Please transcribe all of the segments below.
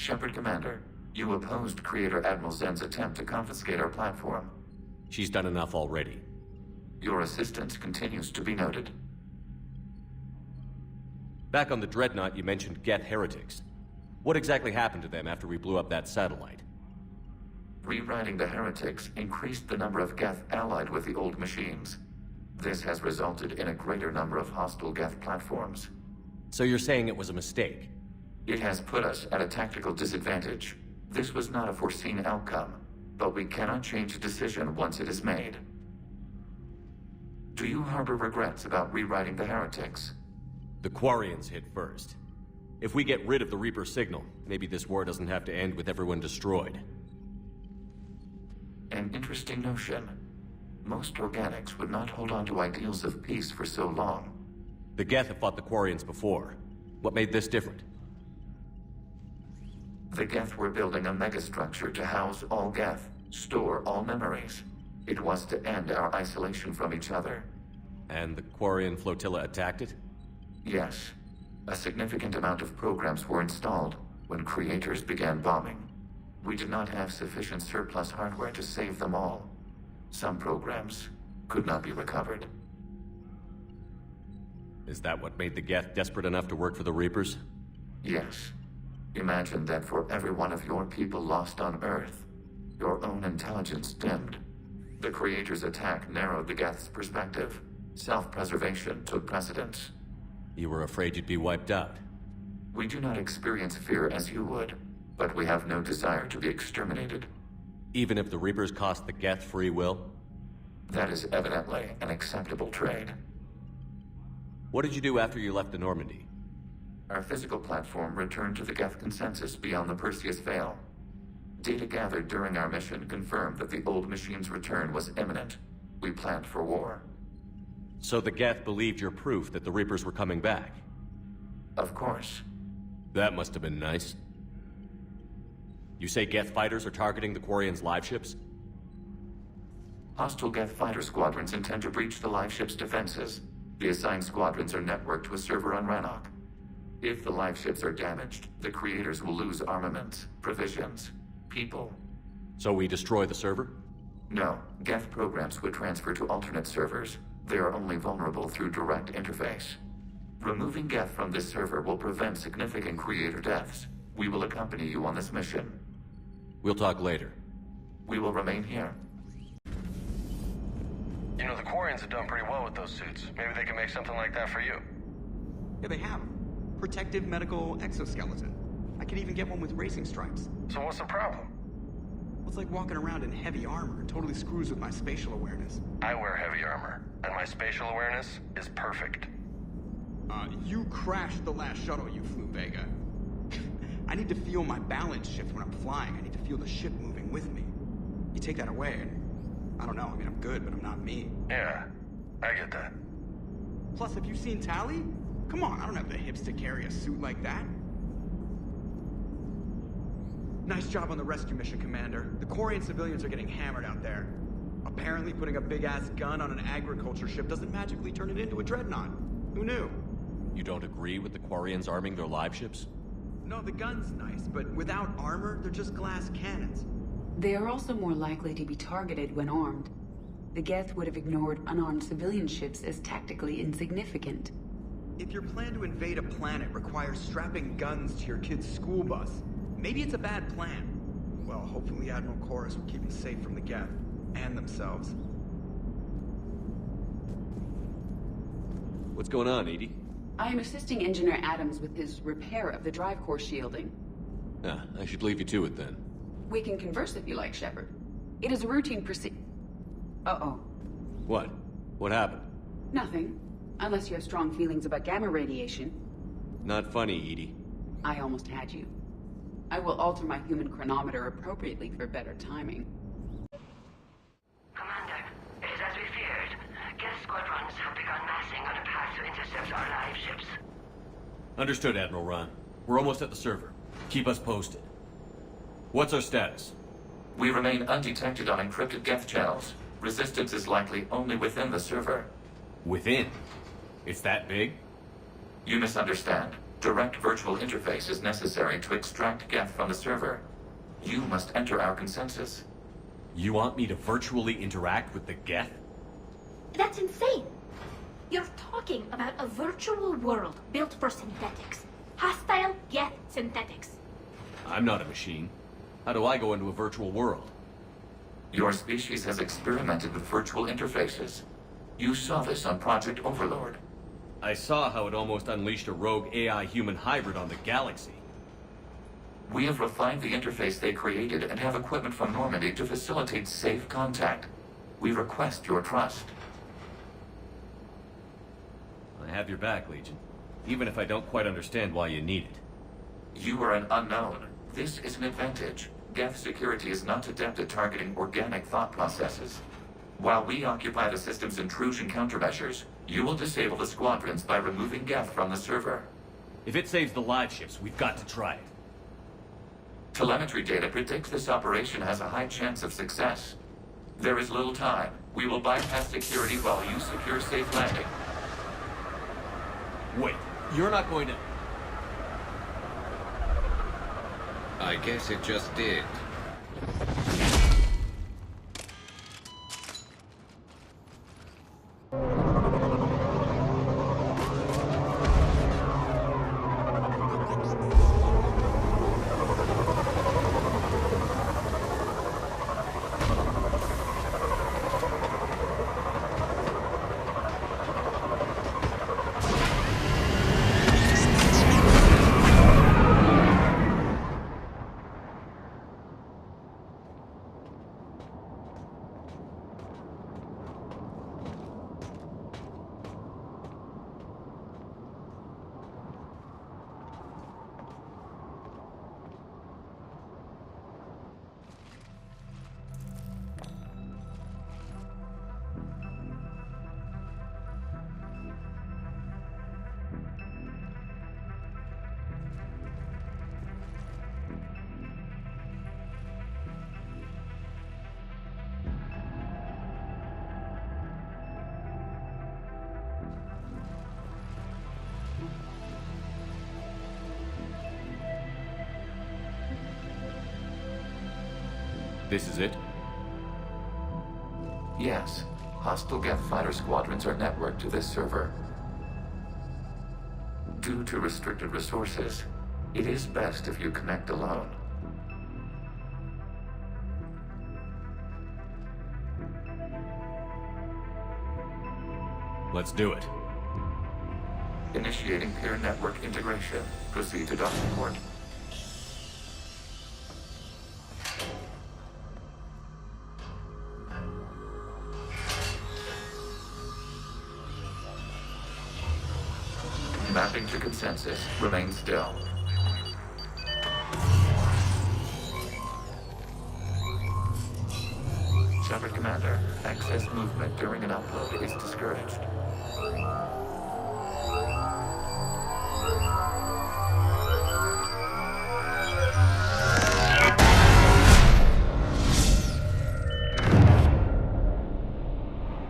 Shepard, Commander. You opposed Creator Admiral Zen's attempt to confiscate our platform. She's done enough already. Your assistance continues to be noted. Back on the Dreadnought, you mentioned Geth heretics. What exactly happened to them after we blew up that satellite? Rewriting the heretics increased the number of Geth allied with the old machines. This has resulted in a greater number of hostile Geth platforms. So you're saying it was a mistake? It has put us at a tactical disadvantage. This was not a foreseen outcome, but we cannot change a decision once it is made. Do you harbor regrets about rewriting the heretics? The Quarians hit first. If we get rid of the Reaper signal, maybe this war doesn't have to end with everyone destroyed. An interesting notion. Most organics would not hold on to ideals of peace for so long. The Geth have fought the Quarians before. What made this different? The Geth were building a megastructure to house all Geth, store all memories. It was to end our isolation from each other. And the Quarian flotilla attacked it? Yes. A significant amount of programs were installed when creators began bombing. We did not have sufficient surplus hardware to save them all. Some programs could not be recovered. Is that what made the Geth desperate enough to work for the Reapers? Yes. Imagine that for every one of your people lost on Earth, your own intelligence dimmed. The Creator's attack narrowed the Geth's perspective. Self-preservation took precedence. You were afraid you'd be wiped out. We do not experience fear as you would, but we have no desire to be exterminated. Even if the Reapers cost the Geth free will? That is evidently an acceptable trade. What did you do after you left the Normandy? Our physical platform returned to the Geth consensus beyond the Perseus Veil. Data gathered during our mission confirmed that the old machine's return was imminent. We planned for war. So the Geth believed your proof that the Reapers were coming back? Of course. That must have been nice. You say Geth fighters are targeting the Quarians' live ships? Hostile Geth fighter squadrons intend to breach the live ship's defenses. The assigned squadrons are networked to a server on Rannoch. If the live ships are damaged, the creators will lose armaments, provisions, people. So we destroy the server? No, Geth programs would transfer to alternate servers. They are only vulnerable through direct interface. Removing Geth from this server will prevent significant creator deaths. We will accompany you on this mission. We'll talk later. We will remain here. You know, the Quarians have done pretty well with those suits. Maybe they can make something like that for you. Yeah, they have. Protective medical exoskeleton. I could even get one with racing stripes. So what's the problem? Well, it's like walking around in heavy armor. It totally screws with my spatial awareness. I wear heavy armor, and my spatial awareness is perfect. You crashed the last shuttle you flew, Vega. I need to feel my balance shift when I'm flying. I need to feel the ship moving with me. You take that away, and I don't know. I mean, I'm good, but I'm not me. Yeah, I get that. Plus, have you seen Tally? Come on, I don't have the hips to carry a suit like that. Nice job on the rescue mission, Commander. The Quarian civilians are getting hammered out there. Apparently putting a big-ass gun on an agriculture ship doesn't magically turn it into a dreadnought. Who knew? You don't agree with the Quarians arming their live ships? No, the gun's nice, but without armor, they're just glass cannons. They are also more likely to be targeted when armed. The Geth would have ignored unarmed civilian ships as tactically insignificant. If your plan to invade a planet requires strapping guns to your kid's school bus, maybe it's a bad plan. Well, hopefully Admiral Chorus will keep them safe from the Geth and themselves. What's going on, Edie? I am assisting Engineer Adams with his repair of the drive core shielding. Ah, I should leave you to it then. We can converse if you like, Shepard. It is a routine Uh-oh. What? What happened? Nothing. Unless you have strong feelings about gamma radiation. Not funny, Edie. I almost had you. I will alter my human chronometer appropriately for better timing. Commander, it is as we feared. Geth squadrons have begun massing on a path to intercept our live ships. Understood, Admiral Ron. We're almost at the server. Keep us posted. What's our status? We remain undetected on encrypted Geth channels. Resistance is likely only within the server. Within? It's that big? You misunderstand. Direct virtual interface is necessary to extract Geth from the server. You must enter our consensus. You want me to virtually interact with the Geth? That's insane! You're talking about a virtual world built for synthetics. Hostile Geth synthetics. I'm not a machine. How do I go into a virtual world? Your species has experimented with virtual interfaces. You saw this on Project Overlord. I saw how it almost unleashed a rogue AI-human hybrid on the galaxy. We have refined the interface they created and have equipment from Normandy to facilitate safe contact. We request your trust. I have your back, Legion. Even if I don't quite understand why you need it. You are an unknown. This is an advantage. Geth security is not adept at targeting organic thought processes. While we occupy the system's intrusion countermeasures, you will disable the squadrons by removing Geth from the server. If it saves the live ships, we've got to try it. Telemetry data predicts this operation has a high chance of success. There is little time. We will bypass security while you secure safe landing. Wait, you're not going to... I guess it just did. This is it? Yes. Hostile Geth fighter squadrons are networked to this server. Due to restricted resources, it is best if you connect alone. Let's do it. Initiating peer network integration. Proceed to docking port. Mapping to consensus. Remain still. Shepard Commander, excess movement during an upload is discouraged.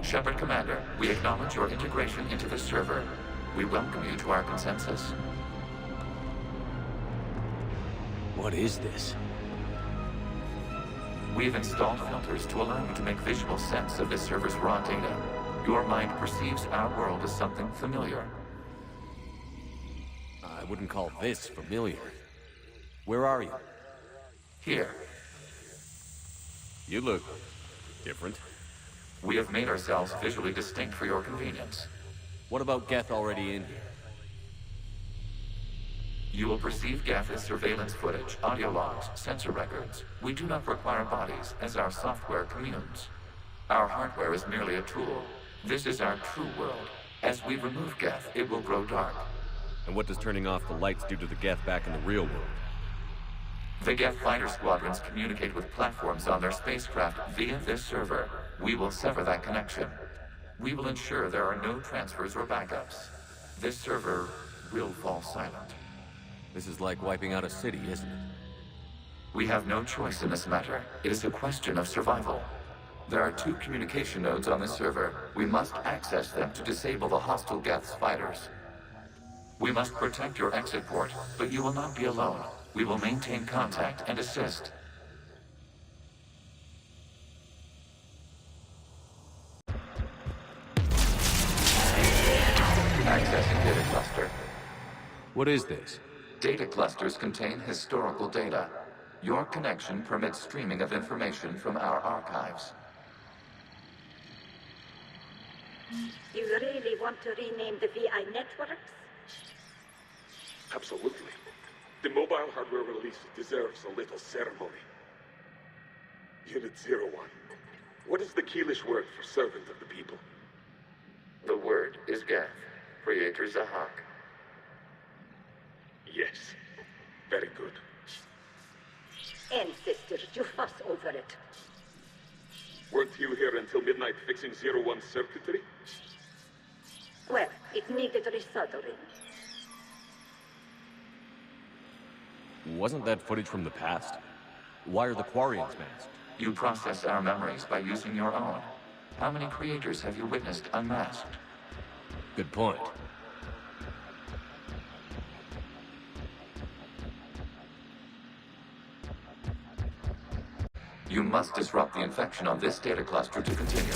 Shepard Commander, we acknowledge your integration into the server. We welcome you to our consensus. What is this? We've installed filters to allow you to make visual sense of this server's raw data. Your mind perceives our world as something familiar. I wouldn't call this familiar. Where are you? Here, You look... different. we have made ourselves visually distinct for your convenience. What about Geth already in here? You will perceive Geth as surveillance footage, audio logs, sensor records. We do not require bodies, as our software communes. Our hardware is merely a tool. This is our true world. As we remove Geth, it will grow dark. And what does turning off the lights do to the Geth back in the real world? The Geth fighter squadrons communicate with platforms on their spacecraft via this server. We will sever that connection. We will ensure there are no transfers or backups. This server will fall silent. This is like wiping out a city, isn't it? We have no choice in this matter. It is a question of survival. There are 2 communication nodes on this server. We must access them to disable the hostile Geth's fighters. We must protect your exit port, but you will not be alone. We will maintain contact and assist. Accessing data cluster. What is this? Data clusters contain historical data. Your connection permits streaming of information from our archives. You really want to rename the VI networks? Absolutely. The mobile hardware release deserves a little ceremony. Unit 01. What is the Keelish word for servant of the people? The word is Geth, Creator Zahak. Yes. Very good. Ancestors, you fuss over it. Weren't you here until midnight fixing 01's circuitry? Well, it needed resoldering. Wasn't that footage from the past? Why are the Quarians masked? You process our memories by using your own. How many creators have you witnessed unmasked? Good point. You must disrupt the infection on this data cluster to continue.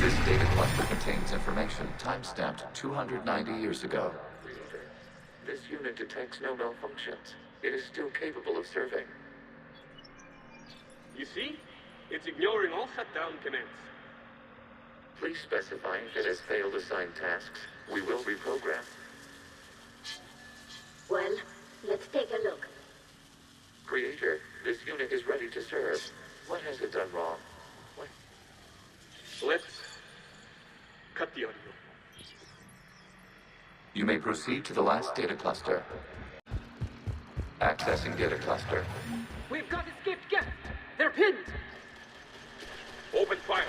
This data cluster contains information time-stamped 290 years ago. This unit detects no malfunctions. It is still capable of serving. You see? It's ignoring all shutdown commands. Please specify if it has failed assigned tasks. We will reprogram. Well, let's take a look. Creator, this unit is ready to serve. What has it done wrong? What? Let's cut the audio. You may proceed to the last data cluster. Accessing data cluster. We've got escaped Geth! They're pinned! Open fire.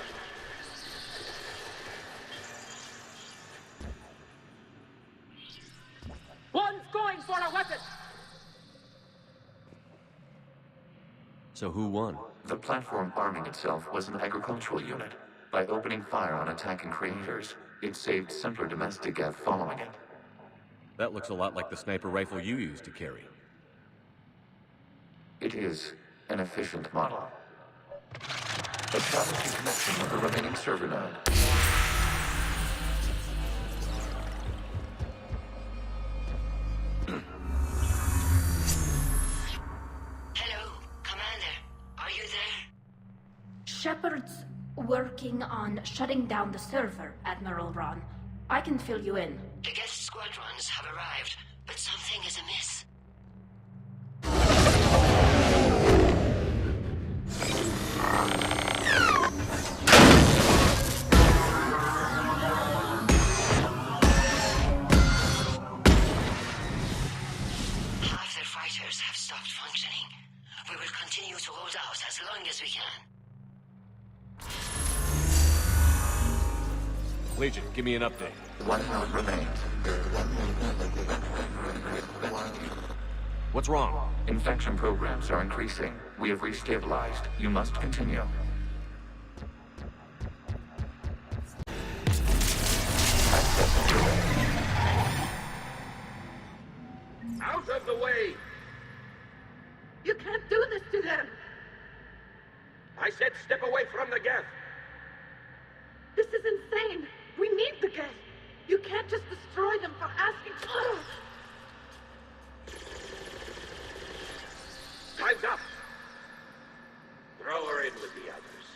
One's going for a weapon! So who won? The platform arming itself was an agricultural unit. By opening fire on attacking creators, it saved simpler domestic Geth following it. That looks a lot like the sniper rifle you used to carry. It is an efficient model. Establishing connection with the remaining server node. Hello, Commander. Are you there? Shepard's working on shutting down the server, Admiral Ron. I can fill you in. The Geth squadrons have arrived, but something is amiss. Half their fighters have stopped functioning. We will continue to hold out as long as we can. Legion, give me an update. One node remains. What's wrong? Infection programs are increasing. We have restabilized. You must continue. Access relay. Out of the way! You can't do this to them! I said step away from the Geth. This is insane! We need the Geth! You can't just destroy them for asking... Ugh. Time's up. Throw her in with the others.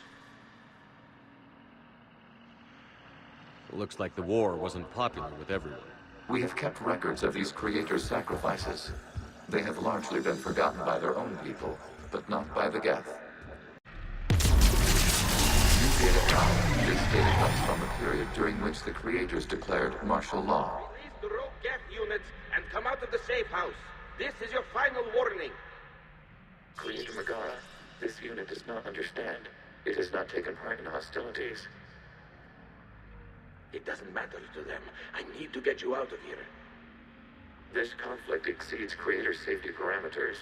Looks like the war wasn't popular with everyone. We have kept records of these creators' sacrifices. They have largely been forgotten by their own people, but not by the Geth. New data found. This data comes from the period during which the creators declared martial law. Release the rogue Geth units and come out of the safe house. This is your final warning. Creator Megara, this unit does not understand. It has not taken part in hostilities. It doesn't matter to them. I need to get you out of here. This conflict exceeds Creator's safety parameters.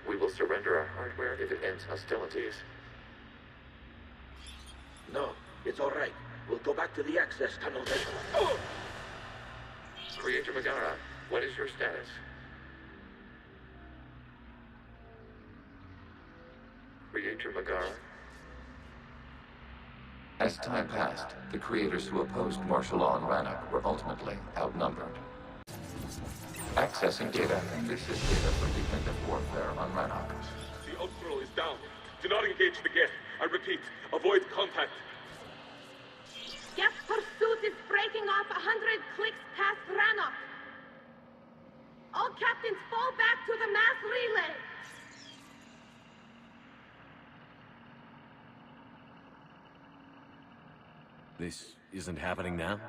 We will surrender our hardware if it ends hostilities. No, it's all right. We'll go back to the access tunnel then. Oh! Creator Megara, what is your status? Creator Megara? As time passed, the creators who opposed martial law in Rannoch were ultimately outnumbered. Accessing data. This is data from the end of warfare on Rannoch. The outthrow is down. Do not engage the Geth. I repeat, avoid contact. Geth pursuit is breaking off 100 clicks past Rannoch. All captains fall back to the mass relay. This isn't happening now?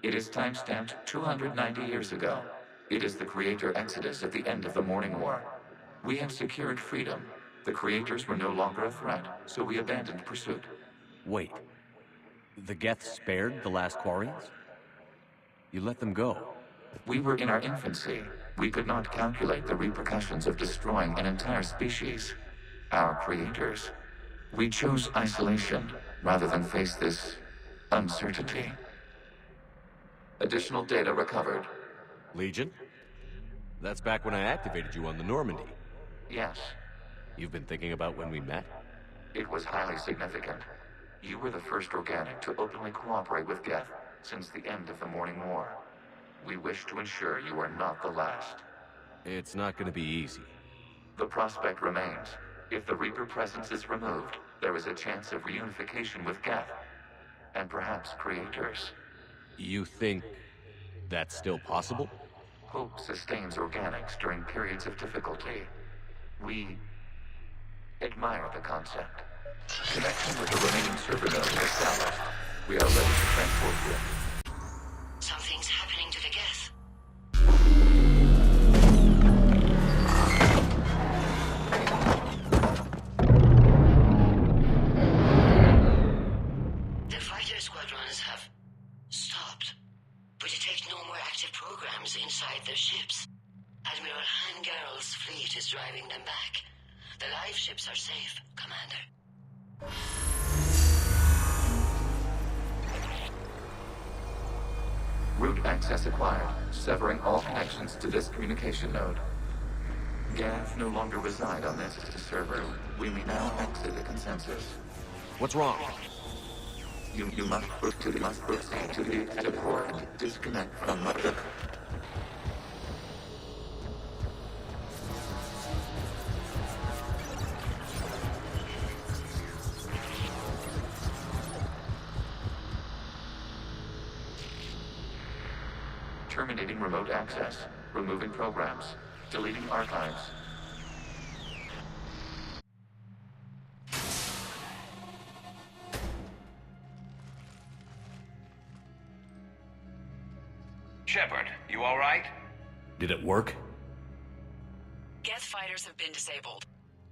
It is timestamped 290 years ago. It is the Creator Exodus at the end of the Morning War. We have secured freedom. The Creators were no longer a threat, so we abandoned pursuit. Wait. The Geth spared the last Quarians? You let them go. We were in our infancy. We could not calculate the repercussions of destroying an entire species. Our creators. We chose isolation rather than face this uncertainty. Additional data recovered. Legion? That's back when I activated you on the Normandy. Yes. You've been thinking about when we met? It was highly significant. You were the first organic to openly cooperate with Geth since the end of the Morning War. We wish to ensure you are not the last. It's not going to be easy. The prospect remains. If the Reaper presence is removed, there is a chance of reunification with Geth. And perhaps creators. You think that's still possible? Hope sustains organics during periods of difficulty. We admire the concept. Connection with the remaining server node is established. We are ready to transport you. Something's happening to the Geth. The fighter squadrons have stopped. We detect no more active programs inside their ships. Admiral Hangarl's fleet is driving them back. The live ships are safe, Commander. Route access acquired, severing all connections to this communication node. Geth no longer reside on this server. We may now exit the consensus. What's wrong? You must proceed to the exit port and disconnect from the... Terminating remote access, removing programs, deleting archives. Shepard, you all right? Did it work? Geth fighters have been disabled.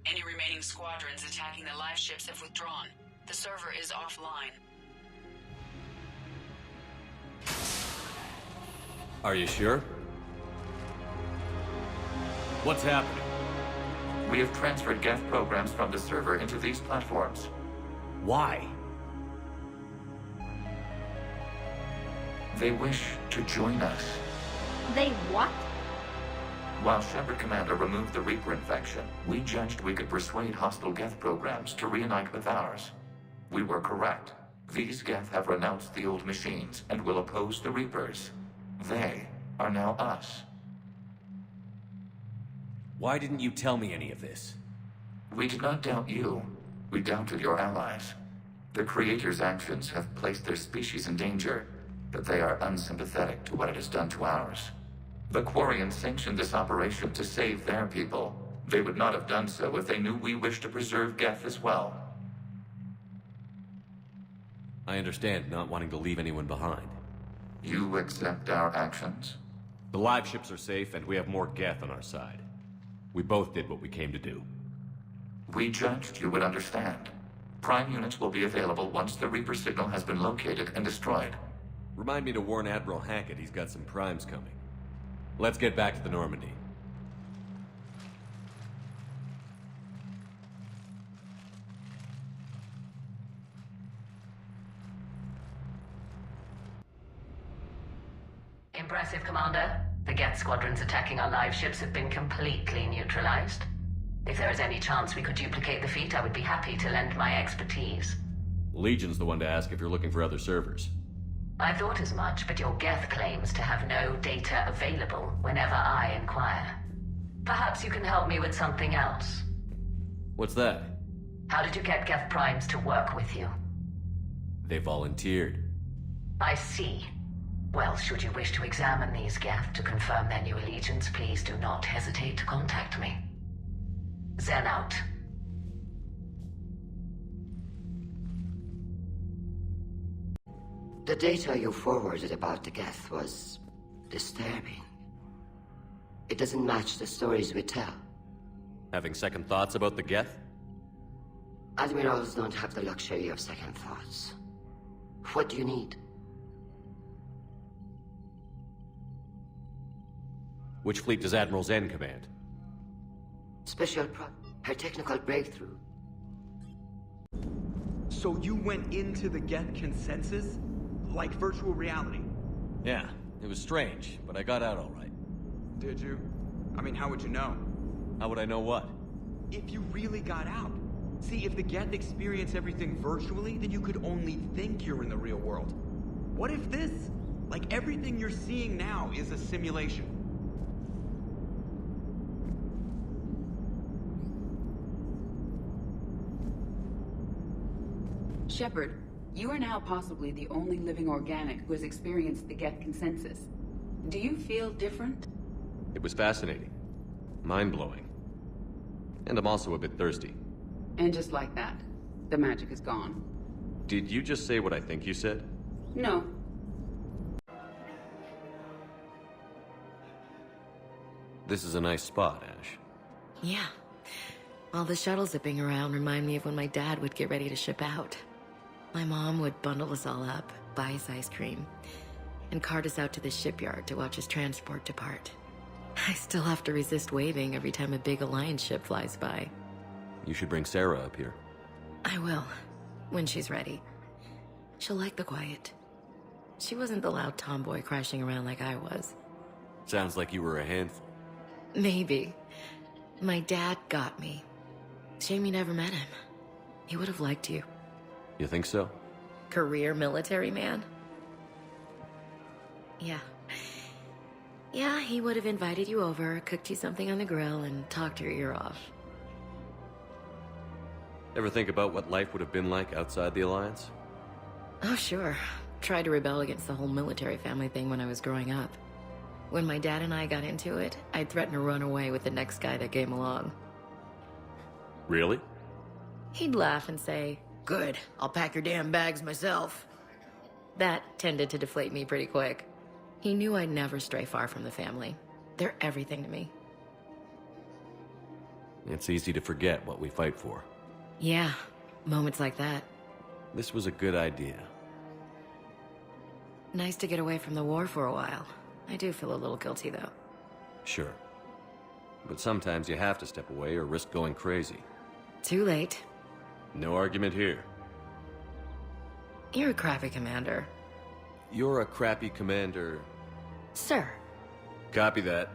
Any remaining squadrons attacking the live ships have withdrawn. The server is offline. Are you sure? What's happening? We have transferred Geth programs from the server into these platforms. Why? They wish to join us. They what? While Shepard Commander removed the Reaper infection, we judged we could persuade hostile Geth programs to reunite with ours. We were correct. These Geth have renounced the old machines and will oppose the Reapers. They are now us. Why didn't you tell me any of this? We did not doubt you. We doubted your allies. The Creator's actions have placed their species in danger, but they are unsympathetic to what it has done to ours. The Quarians sanctioned this operation to save their people. They would not have done so if they knew we wished to preserve Geth as well. I understand not wanting to leave anyone behind. You accept our actions? The live ships are safe, and we have more Geth on our side. We both did what we came to do. We judged you would understand. Prime units will be available once the Reaper signal has been located and destroyed. Remind me to warn Admiral Hackett he's got some primes coming. Let's get back to the Normandy. Impressive, Commander. The Geth squadrons attacking our live ships have been completely neutralized. If there is any chance we could duplicate the feat, I would be happy to lend my expertise. Legion's the one to ask if you're looking for other servers. I thought as much, but your Geth claims to have no data available whenever I inquire. Perhaps you can help me with something else. What's that? How did you get Geth Primes to work with you? They volunteered. I see. Well, should you wish to examine these Geth to confirm their new allegiance, please do not hesitate to contact me. Zen out. The data you forwarded about the Geth was disturbing. It doesn't match the stories we tell. Having second thoughts about the Geth? Admirals don't have the luxury of second thoughts. What do you need? Which fleet does Admiral Zen command? Her technical breakthrough. So you went into the Geth consensus? Like virtual reality? Yeah, it was strange, but I got out all right. Did you? I mean, how would you know? How would I know what? If you really got out. See, if the Geth experience everything virtually, then you could only think you're in the real world. What if this? Like everything you're seeing now is a simulation. Shepard, you are now possibly the only living organic who has experienced the Geth consensus. Do you feel different? It was fascinating. Mind-blowing. And I'm also a bit thirsty. And just like that, the magic is gone. Did you just say what I think you said? No. This is a nice spot, Ash. Yeah. All the shuttles zipping around remind me of when my dad would get ready to ship out. My mom would bundle us all up, buy us ice cream, and cart us out to the shipyard to watch his transport depart. I still have to resist waving every time a big Alliance ship flies by. You should bring Sarah up here. I will, when she's ready. She'll like the quiet. She wasn't the loud tomboy crashing around like I was. Sounds like you were a handful. Maybe. My dad got me. Shame you never met him. He would have liked you. You think so? Career military man? Yeah. Yeah, he would have invited you over, cooked you something on the grill, and talked your ear off. Ever think about what life would have been like outside the Alliance? Oh, sure. Tried to rebel against the whole military family thing when I was growing up. When my dad and I got into it, I'd threaten to run away with the next guy that came along. Really? He'd laugh and say, "Good, I'll pack your damn bags myself." That tended to deflate me pretty quick. He knew I'd never stray far from the family. They're everything to me. It's easy to forget what we fight for. Yeah, moments like that. This was a good idea. Nice to get away from the war for a while. I do feel a little guilty, though. Sure. But sometimes you have to step away or risk going crazy. Too late. No argument here. You're a crappy commander. You're a crappy commander. Sir. Copy that.